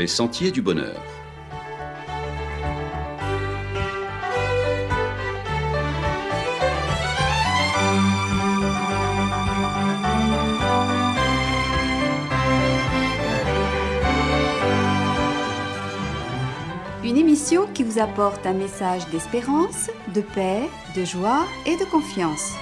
les sentiers du bonheur. Une émission qui vous apporte un message d'espérance, de paix, de joie et de confiance.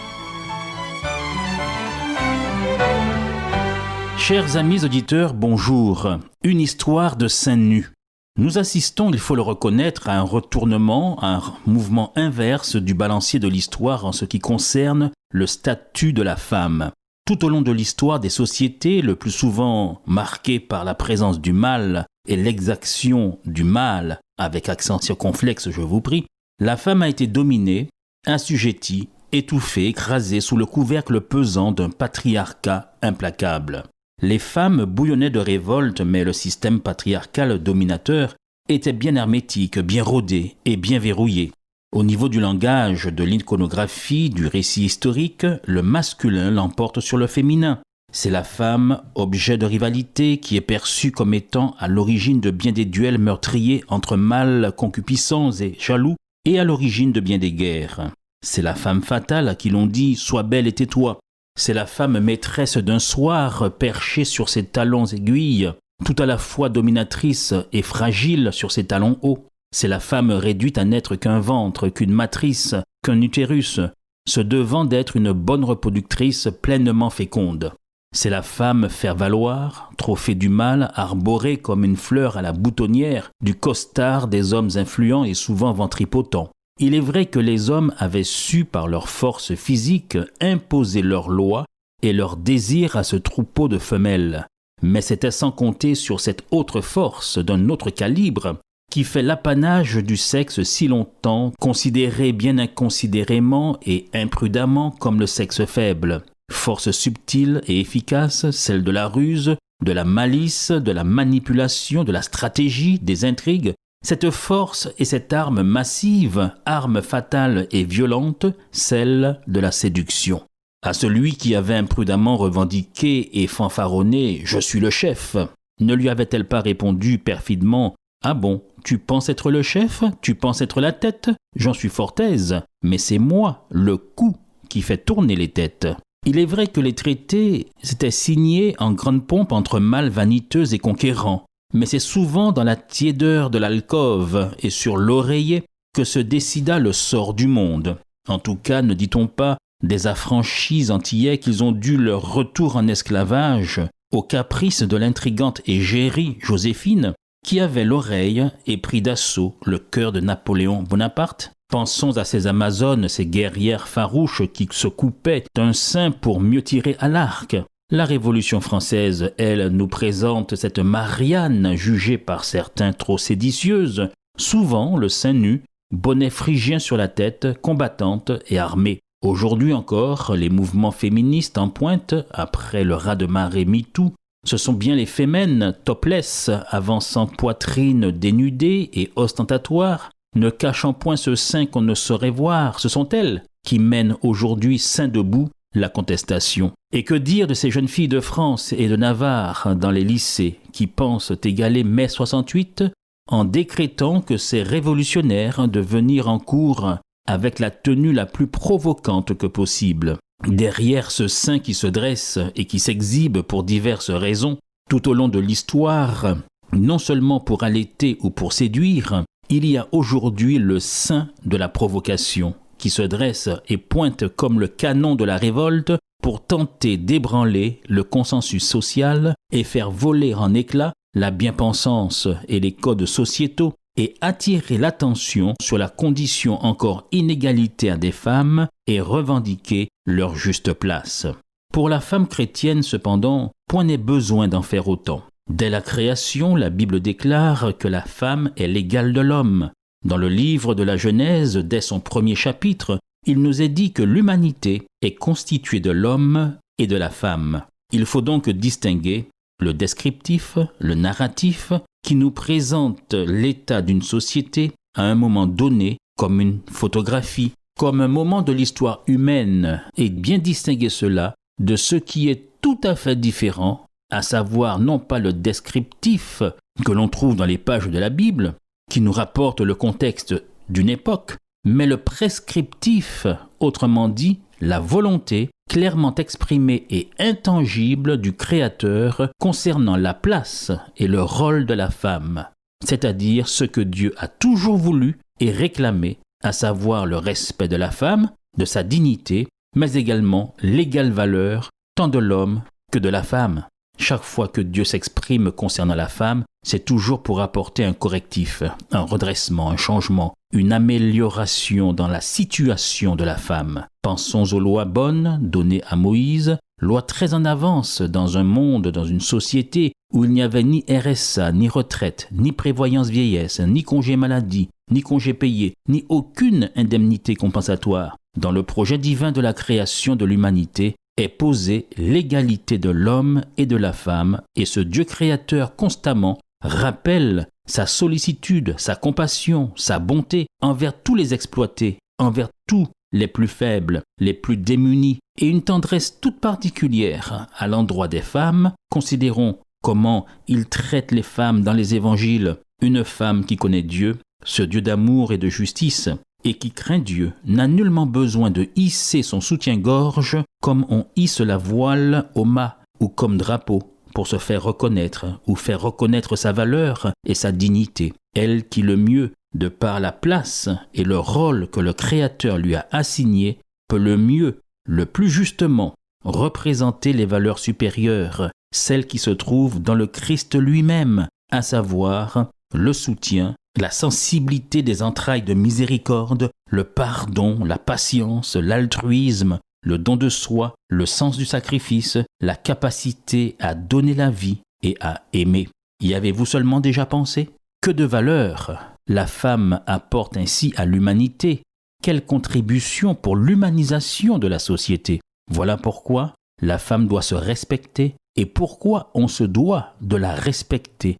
Chers amis auditeurs, bonjour. Une histoire de seins nus. Nous assistons, il faut le reconnaître, à un retournement, à un mouvement inverse du balancier de l'histoire en ce qui concerne le statut de la femme. Tout au long de l'histoire des sociétés, le plus souvent marquée par la présence du mal et l'exaction du mal, avec accent circonflexe, je vous prie, la femme a été dominée, assujettie, étouffée, écrasée sous le couvercle pesant d'un patriarcat implacable. Les femmes bouillonnaient de révolte, mais le système patriarcal dominateur était bien hermétique, bien rodé et bien verrouillé. Au niveau du langage, de l'iconographie, du récit historique, le masculin l'emporte sur le féminin. C'est la femme, objet de rivalité, qui est perçue comme étant à l'origine de bien des duels meurtriers entre mâles concupiscents et jaloux, et à l'origine de bien des guerres. C'est la femme fatale à qui l'on dit « sois belle et tais-toi ». C'est la femme maîtresse d'un soir perchée sur ses talons aiguilles, tout à la fois dominatrice et fragile sur ses talons hauts. C'est la femme réduite à n'être qu'un ventre, qu'une matrice, qu'un utérus, se devant d'être une bonne reproductrice pleinement féconde. C'est la femme faire valoir, trophée du mal, arborée comme une fleur à la boutonnière du costard des hommes influents et souvent ventripotents. Il est vrai que les hommes avaient su, par leur force physique, imposer leurs lois et leurs désirs à ce troupeau de femelles. Mais c'était sans compter sur cette autre force d'un autre calibre qui fait l'apanage du sexe si longtemps considéré bien inconsidérément et imprudemment comme le sexe faible. Force subtile et efficace, celle de la ruse, de la malice, de la manipulation, de la stratégie, des intrigues. Cette force et cette arme massive, arme fatale et violente, celle de la séduction. À celui qui avait imprudemment revendiqué et fanfaronné « Je suis le chef », ne lui avait-elle pas répondu perfidement « Ah bon, tu penses être le chef? Tu penses être la tête? J'en suis fort aise, mais c'est moi, le cou, qui fait tourner les têtes. » Il est vrai que les traités s'étaient signés en grande pompe entre mâles vaniteux et conquérants. Mais c'est souvent dans la tiédeur de l'alcôve et sur l'oreiller que se décida le sort du monde. En tout cas, ne dit-on pas des affranchis antillais qu'ils ont dû leur retour en esclavage au caprice de l'intrigante égérie Joséphine, qui avait l'oreille et prit d'assaut le cœur de Napoléon Bonaparte? Pensons à ces Amazones, ces guerrières farouches qui se coupaient un sein pour mieux tirer à l'arc. La Révolution française, elle, nous présente cette Marianne jugée par certains trop séditieuse, souvent le sein nu, bonnet phrygien sur la tête, combattante et armée. Aujourd'hui encore, les mouvements féministes en pointe, après le raz-de-marée MeToo, ce sont bien les fémènes topless, avançant poitrine dénudée et ostentatoire, ne cachant point ce sein qu'on ne saurait voir, ce sont elles qui mènent aujourd'hui sein debout la contestation. Et que dire de ces jeunes filles de France et de Navarre dans les lycées qui pensent égaler mai 68 en décrétant que c'est révolutionnaire de venir en cours avec la tenue la plus provocante que possible. Derrière ce sein qui se dresse et qui s'exhibe pour diverses raisons tout au long de l'histoire, non seulement pour allaiter ou pour séduire, il y a aujourd'hui le sein de la provocation qui se dresse et pointe comme le canon de la révolte pour tenter d'ébranler le consensus social et faire voler en éclats la bien-pensance et les codes sociétaux et attirer l'attention sur la condition encore inégalitaire des femmes et revendiquer leur juste place. Pour la femme chrétienne, cependant, point n'est besoin d'en faire autant. Dès la création, la Bible déclare que la femme est l'égale de l'homme. Dans le livre de la Genèse, dès son premier chapitre, il nous est dit que l'humanité est constituée de l'homme et de la femme. Il faut donc distinguer le descriptif, le narratif, qui nous présente l'état d'une société à un moment donné comme une photographie, comme un moment de l'histoire humaine, et bien distinguer cela de ce qui est tout à fait différent à savoir non pas le descriptif que l'on trouve dans les pages de la Bible, qui nous rapporte le contexte d'une époque, mais le prescriptif, autrement dit, la volonté clairement exprimée et intangible du Créateur concernant la place et le rôle de la femme, c'est-à-dire ce que Dieu a toujours voulu et réclamé, à savoir le respect de la femme, de sa dignité, mais également l'égale valeur tant de l'homme que de la femme. Chaque fois que Dieu s'exprime concernant la femme, c'est toujours pour apporter un correctif, un redressement, un changement, une amélioration dans la situation de la femme. Pensons aux lois bonnes données à Moïse, lois très en avance dans un monde, dans une société où il n'y avait ni RSA, ni retraite, ni prévoyance vieillesse, ni congé maladie, ni congé payé, ni aucune indemnité compensatoire. Dans le projet divin de la création de l'humanité, est posée l'égalité de l'homme et de la femme, et ce Dieu créateur constamment rappelle sa sollicitude, sa compassion, sa bonté envers tous les exploités, envers tous les plus faibles, les plus démunis, et une tendresse toute particulière à l'endroit des femmes. Considérons comment il traite les femmes dans les évangiles. Une femme qui connaît Dieu, ce Dieu d'amour et de justice, et qui craint Dieu, n'a nullement besoin de hisser son soutien-gorge comme on hisse la voile au mât ou comme drapeau pour se faire reconnaître ou faire reconnaître sa valeur et sa dignité. Elle qui le mieux, de par la place et le rôle que le Créateur lui a assigné, peut le mieux, le plus justement, représenter les valeurs supérieures, celles qui se trouvent dans le Christ lui-même, à savoir le soutien, la sensibilité des entrailles de miséricorde, le pardon, la patience, l'altruisme, le don de soi, le sens du sacrifice, la capacité à donner la vie et à aimer. Y avez-vous seulement déjà pensé? Que de valeur la femme apporte ainsi à l'humanité? Quelle contribution pour l'humanisation de la société? Voilà pourquoi la femme doit se respecter et pourquoi on se doit de la respecter.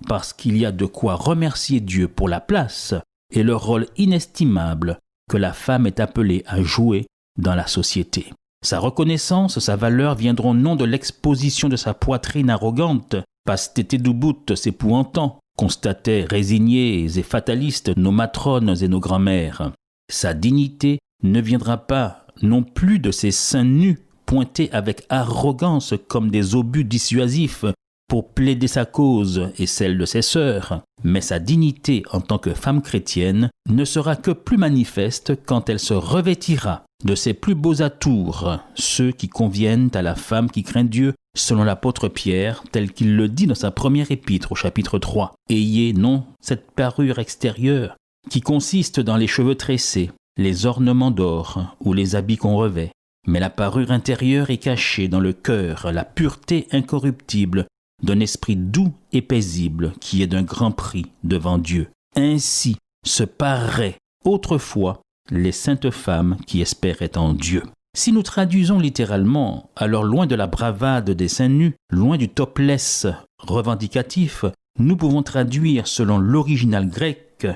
Parce qu'il y a de quoi remercier Dieu pour la place et le rôle inestimable que la femme est appelée à jouer dans la société. Sa reconnaissance, sa valeur viendront non de l'exposition de sa poitrine arrogante, pastété douboute s'épouvantant, constataient résignés et fatalistes nos matrones et nos grand-mères. Sa dignité ne viendra pas non plus de ses seins nus, pointés avec arrogance comme des obus dissuasifs, pour plaider sa cause et celle de ses sœurs, mais sa dignité en tant que femme chrétienne ne sera que plus manifeste quand elle se revêtira de ses plus beaux atours, ceux qui conviennent à la femme qui craint Dieu, selon l'apôtre Pierre, tel qu'il le dit dans sa première épître au chapitre 3. Ayez non cette parure extérieure qui consiste dans les cheveux tressés, les ornements d'or ou les habits qu'on revêt, mais la parure intérieure est cachée dans le cœur, la pureté incorruptible d'un esprit doux et paisible qui est d'un grand prix devant Dieu. Ainsi se paraient autrefois les saintes femmes qui espéraient en Dieu. Si nous traduisons littéralement, alors loin de la bravade des seins nus, loin du topless revendicatif, nous pouvons traduire selon l'original grec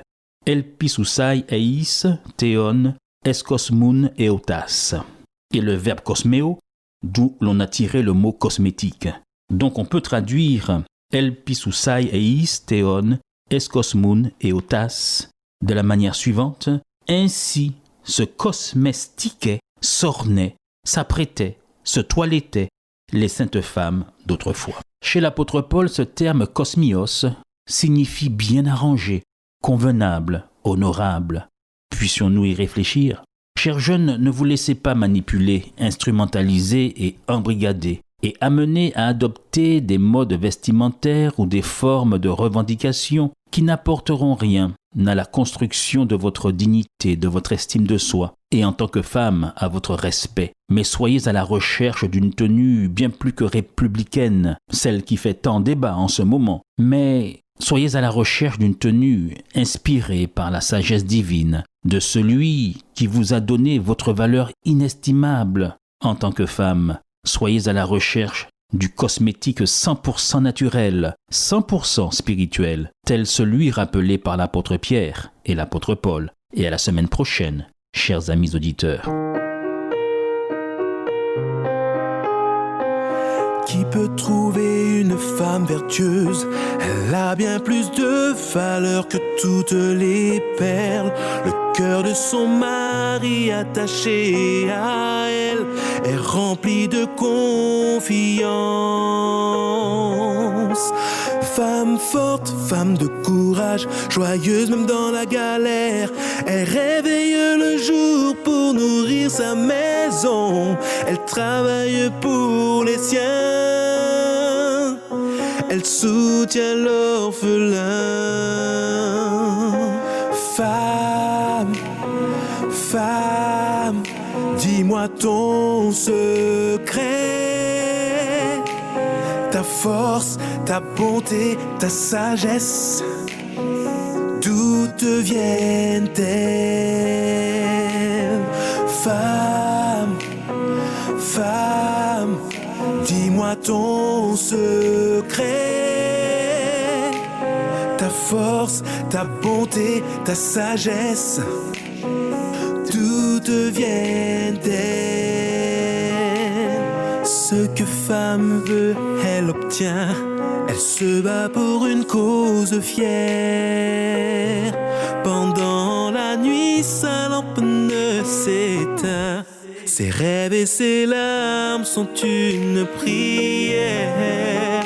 elpisousai eis theon eskosmoun eotas, et le verbe kosmeo, d'où l'on a tiré le mot cosmétique. Donc on peut traduire elpisousai eis theon eskosmoun eotas de la manière suivante: ainsi se cosmestiquaient, s'ornaient, s'apprêtaient, se toilettaient les saintes femmes d'autrefois. Chez l'apôtre Paul, ce terme kosmios signifie bien arrangé, convenable, honorable. Puissions-nous y réfléchir? Chers jeunes, ne vous laissez pas manipuler, instrumentaliser et embrigader, et amener à adopter des modes vestimentaires ou des formes de revendication qui n'apporteront rien à la construction de votre dignité, de votre estime de soi, et en tant que femme, à votre respect. Mais soyez à la recherche d'une tenue bien plus que républicaine, celle qui fait tant débat en ce moment, mais soyez à la recherche d'une tenue inspirée par la sagesse divine, de celui qui vous a donné votre valeur inestimable en tant que femme. Soyez à la recherche du cosmétique 100% naturel, 100% spirituel, tel celui rappelé par l'apôtre Pierre et l'apôtre Paul. Et à la semaine prochaine, chers amis auditeurs. Qui peut peut trouver une femme vertueuse. Elle a bien plus de valeur que toutes les perles. Le cœur de son mari attaché à elle est rempli de confiance. Femme forte, femme de courage, joyeuse même dans la galère. Elle réveille le jour pour nourrir sa maison. Elle travaille pour les siens. Elle soutient l'orphelin. Femme, femme, dis-moi ton secret. Ta force, ta bonté, ta sagesse, d'où te viennent-elles? Femme, femme, dis-moi ton secret. Ta force, ta bonté, ta sagesse, d'où te viennent-elles? Ce que femme veut, elle obtient. Elle se bat pour une cause fière. Pendant la nuit, sa lampe ne s'éteint. Ses rêves et ses larmes sont une prière.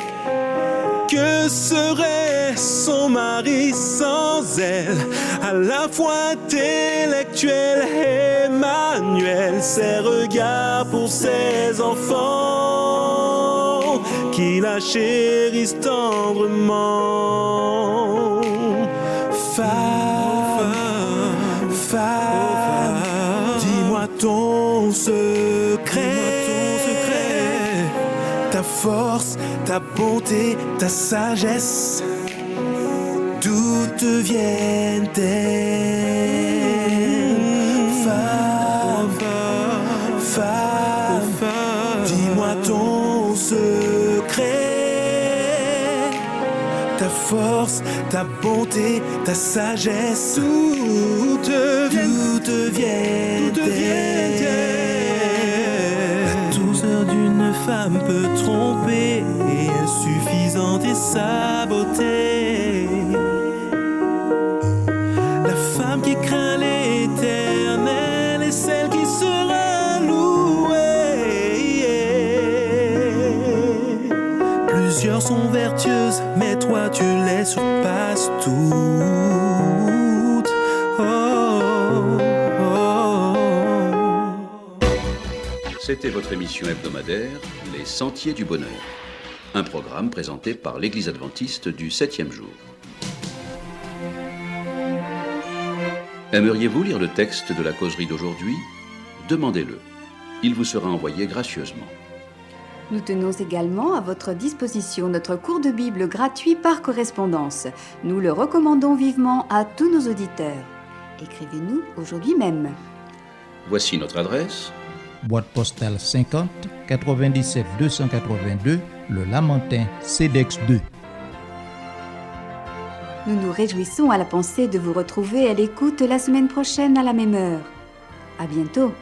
Que serait son mari sans elle? À la fois intellectuel et manuel, ses regards pour ses enfants qui la chérissent tendrement. Femme, femme, dis-moi ton secret. Ta force, ta bonté, ta sagesse, d'où te viennent-elles? Femme, femme, dis-moi ton secret. Ta force, ta bonté, ta sagesse, d'où te viennent-elles? La douceur d'une femme peut tromper, insuffisante est sa beauté. La femme qui craint l'Éternel est celle qui sera louée. Plusieurs sont vertueuses, mais toi tu les surpasses toutes. C'était votre émission hebdomadaire Les Sentiers du Bonheur, un programme présenté par l'Église adventiste du 7e jour. Aimeriez-vous lire le texte de la causerie d'aujourd'hui? Demandez-le. Il vous sera envoyé gracieusement. Nous tenons également à votre disposition notre cours de Bible gratuit par correspondance. Nous le recommandons vivement à tous nos auditeurs. Écrivez-nous aujourd'hui même. Voici notre adresse. Boîte postale 50 97 282, Le Lamentin, CEDEX 2. Nous nous réjouissons à la pensée de vous retrouver à l'écoute la semaine prochaine à la même heure. À bientôt.